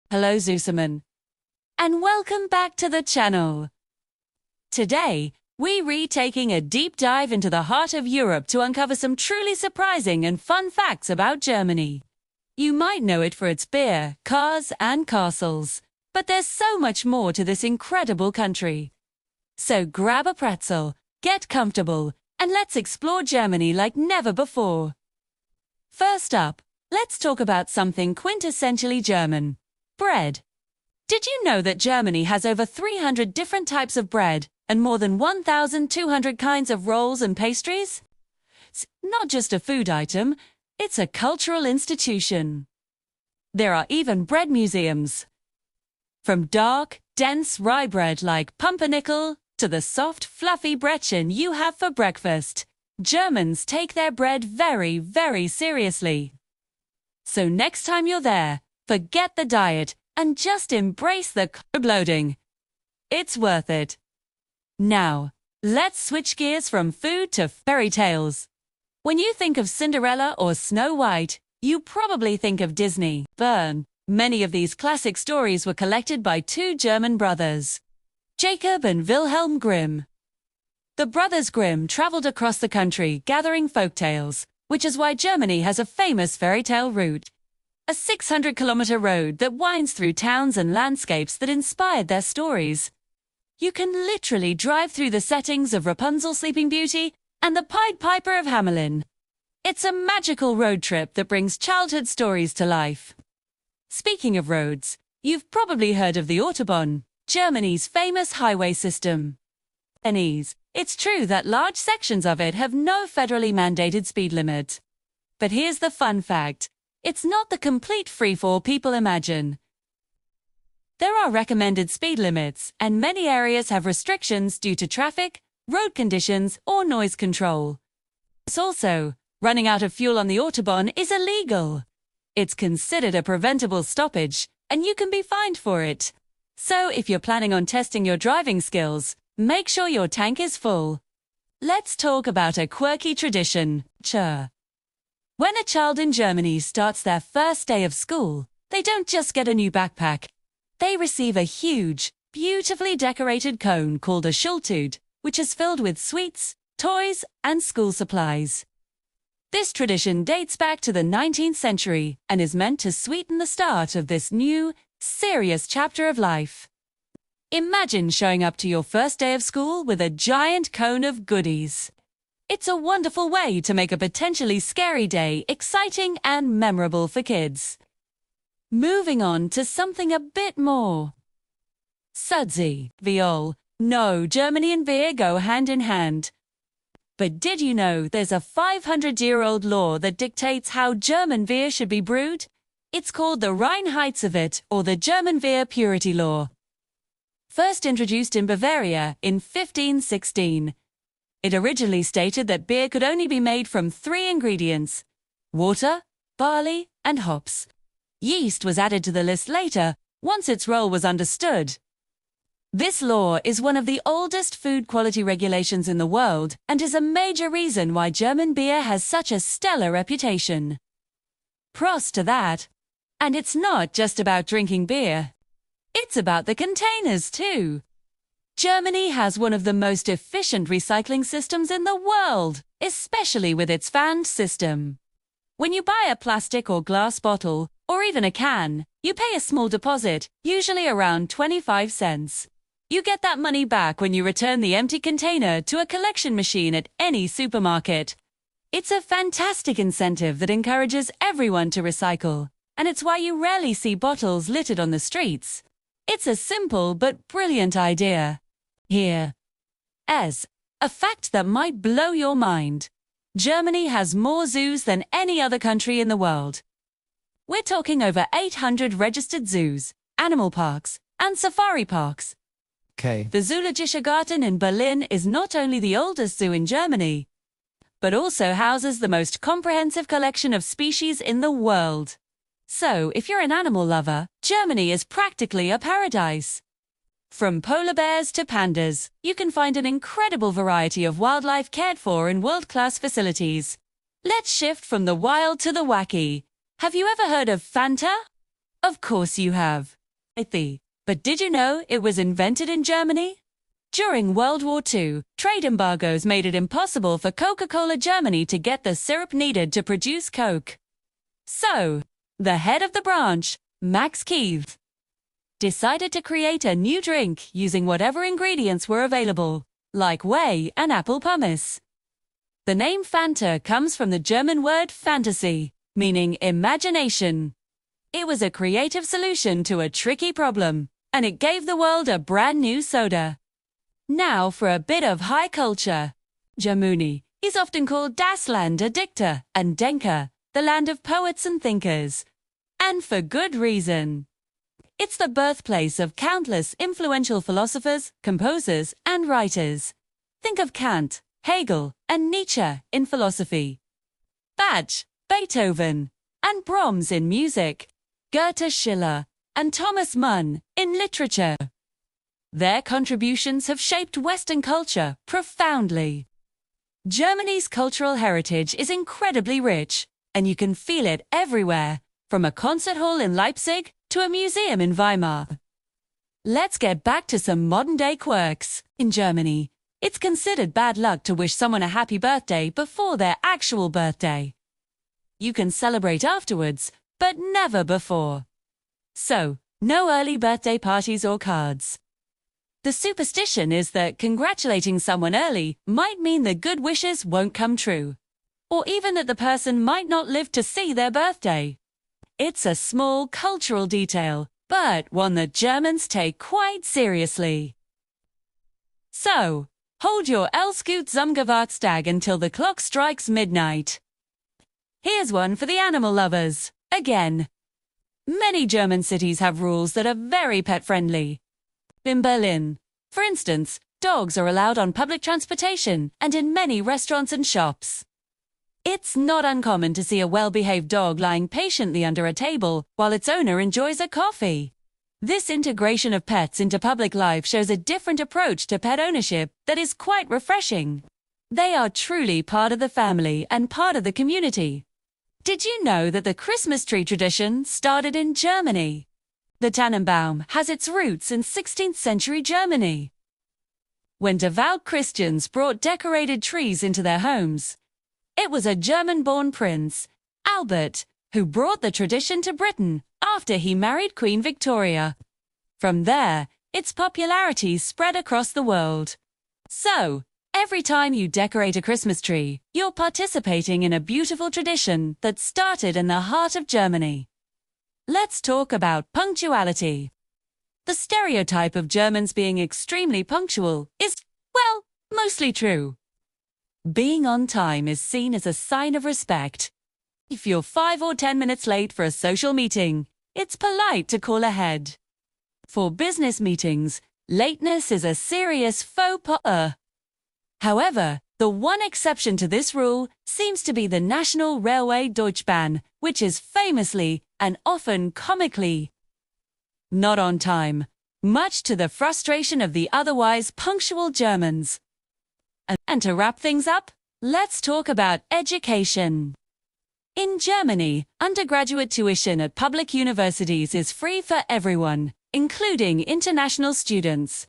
Hello Zoosaman, and welcome back to the channel. Today, we're taking a deep dive into the heart of Europe to uncover some truly surprising and fun facts about Germany. You might know it for its beer, cars, and castles, but there's so much more to this incredible country. So grab a pretzel, get comfortable, and let's explore Germany like never before. First up, let's talk about something quintessentially German: bread. Did you know that Germany has over 300 different types of bread and more than 1,200 kinds of rolls and pastries? It's not just a food item, it's a cultural institution. There are even bread museums. From dark, dense rye bread like pumpernickel to the soft, fluffy Brettchen you have for breakfast, Germans take their bread very, very seriously. So next time you're there, forget the diet and just embrace the carb loading. It's worth it. Now, let's switch gears from food to fairy tales. When you think of Cinderella or Snow White, you probably think of Disney. Many of these classic stories were collected by two German brothers, Jacob and Wilhelm Grimm. The brothers Grimm traveled across the country gathering folk tales, which is why Germany has a famous fairy tale route. A 600-kilometer road that winds through towns and landscapes that inspired their stories. You can literally drive through the settings of Rapunzel, Sleeping Beauty, and the Pied Piper of Hamelin. It's a magical road trip that brings childhood stories to life. Speaking of roads, you've probably heard of the Autobahn, Germany's famous highway system. It's true that large sections of it have no federally mandated speed limit. But here's the fun fact: it's not the complete free-for-all people imagine. There are recommended speed limits, and many areas have restrictions due to traffic, road conditions, or noise control. Also, running out of fuel on the Autobahn is illegal. It's considered a preventable stoppage, and you can be fined for it. So if you're planning on testing your driving skills, make sure your tank is full. Let's talk about a quirky tradition, chur. When a child in Germany starts their first day of school, they don't just get a new backpack. They receive a huge, beautifully decorated cone called a Schultüte, which is filled with sweets, toys, and school supplies. This tradition dates back to the 19th century and is meant to sweeten the start of this new, serious chapter of life. Imagine showing up to your first day of school with a giant cone of goodies. It's a wonderful way to make a potentially scary day exciting and memorable for kids. Moving on to something a bit more sudsy, viol. No, Germany and beer go hand in hand. But did you know there's a 500-year-old law that dictates how German beer should be brewed? It's called the Reinheitsgebot, or the German Beer Purity Law. First introduced in Bavaria in 1516. It originally stated that beer could only be made from 3 ingredients: water, barley, and hops. Yeast was added to the list later, once its role was understood. This law is one of the oldest food quality regulations in the world and is a major reason why German beer has such a stellar reputation. Prost to that. And it's not just about drinking beer. It's about the containers too. Germany has one of the most efficient recycling systems in the world, especially with its fanned system. When you buy a plastic or glass bottle, or even a can, you pay a small deposit, usually around 25 cents. You get that money back when you return the empty container to a collection machine at any supermarket. It's a fantastic incentive that encourages everyone to recycle, and it's why you rarely see bottles littered on the streets. It's a simple but brilliant idea. Here. As a fact that might blow your mind, Germany has more zoos than any other country in the world. We're talking over 800 registered zoos, animal parks, and safari parks. The Zoologischer Garten in Berlin is not only the oldest zoo in Germany, but also houses the most comprehensive collection of species in the world. So, if you're an animal lover, Germany is practically a paradise. From polar bears to pandas, you can find an incredible variety of wildlife cared for in world-class facilities. Let's shift from the wild to the wacky. Have you ever heard of Fanta? Of course you have. But did you know it was invented in Germany? During World War II, trade embargoes made it impossible for Coca-Cola Germany to get the syrup needed to produce Coke. So, the head of the branch, Max Keith, decided to create a new drink using whatever ingredients were available, like whey and apple pumice. The name Fanta comes from the German word fantasy, meaning imagination. It was a creative solution to a tricky problem, and it gave the world a brand new soda. Now for a bit of high culture. Germany is often called Das Land der Dichter and Denker, the land of poets and thinkers. And for good reason. It's the birthplace of countless influential philosophers, composers, and writers. Think of Kant, Hegel, and Nietzsche in philosophy. Bach, Beethoven, and Brahms in music. Goethe, Schiller, and Thomas Mann in literature. Their contributions have shaped Western culture profoundly. Germany's cultural heritage is incredibly rich, and you can feel it everywhere, from a concert hall in Leipzig to a museum in Weimar. Let's get back to some modern-day quirks. In Germany, it's considered bad luck to wish someone a happy birthday before their actual birthday. You can celebrate afterwards, but never before. So, no early birthday parties or cards. The superstition is that congratulating someone early might mean the good wishes won't come true, or even that the person might not live to see their birthday. It's a small cultural detail, but one that Germans take quite seriously. So, hold your Elsgut zum Geburtstag until the clock strikes midnight. Here's one for the animal lovers. Again, many German cities have rules that are very pet-friendly. In Berlin, for instance, dogs are allowed on public transportation and in many restaurants and shops. It's not uncommon to see a well-behaved dog lying patiently under a table while its owner enjoys a coffee. This integration of pets into public life shows a different approach to pet ownership that is quite refreshing. They are truly part of the family and part of the community. Did you know that the Christmas tree tradition started in Germany? The Tannenbaum has its roots in 16th century Germany, when devout Christians brought decorated trees into their homes. It was a German-born prince, Albert, who brought the tradition to Britain after he married Queen Victoria. From there, its popularity spread across the world. So, every time you decorate a Christmas tree, you're participating in a beautiful tradition that started in the heart of Germany. Let's talk about punctuality. The stereotype of Germans being extremely punctual is, well, mostly true. Being on time is seen as a sign of respect. If you're 5 or 10 minutes late for a social meeting, it's polite to call ahead. For business meetings, lateness is a serious faux pas. However, the one exception to this rule seems to be the National Railway Deutschbahn, which is famously and often comically not on time, much to the frustration of the otherwise punctual Germans. And to wrap things up, let's talk about education. In Germany, undergraduate tuition at public universities is free for everyone, including international students.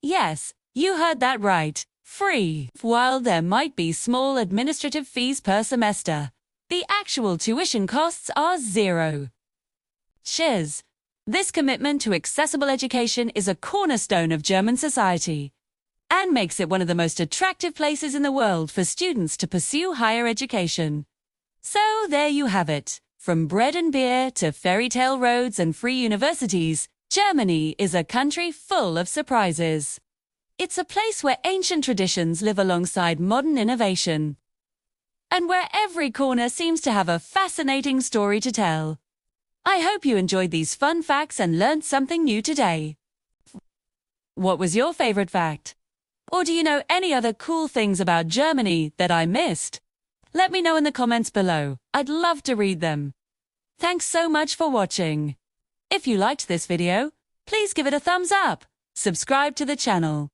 Yes, you heard that right. Free. While there might be small administrative fees per semester, the actual tuition costs are zero. Cheers! This commitment to accessible education is a cornerstone of German society and makes it one of the most attractive places in the world for students to pursue higher education. So there you have it. From bread and beer to fairy tale roads and free universities, Germany is a country full of surprises. It's a place where ancient traditions live alongside modern innovation, and where every corner seems to have a fascinating story to tell. I hope you enjoyed these fun facts and learned something new today. What was your favorite fact? Or do you know any other cool things about Germany that I missed? Let me know in the comments below. I'd love to read them. Thanks so much for watching. If you liked this video, please give it a thumbs up, subscribe to the channel,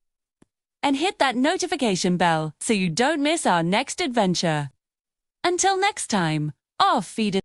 and hit that notification bell so you don't miss our next adventure. Until next time, auf Wiedersehen.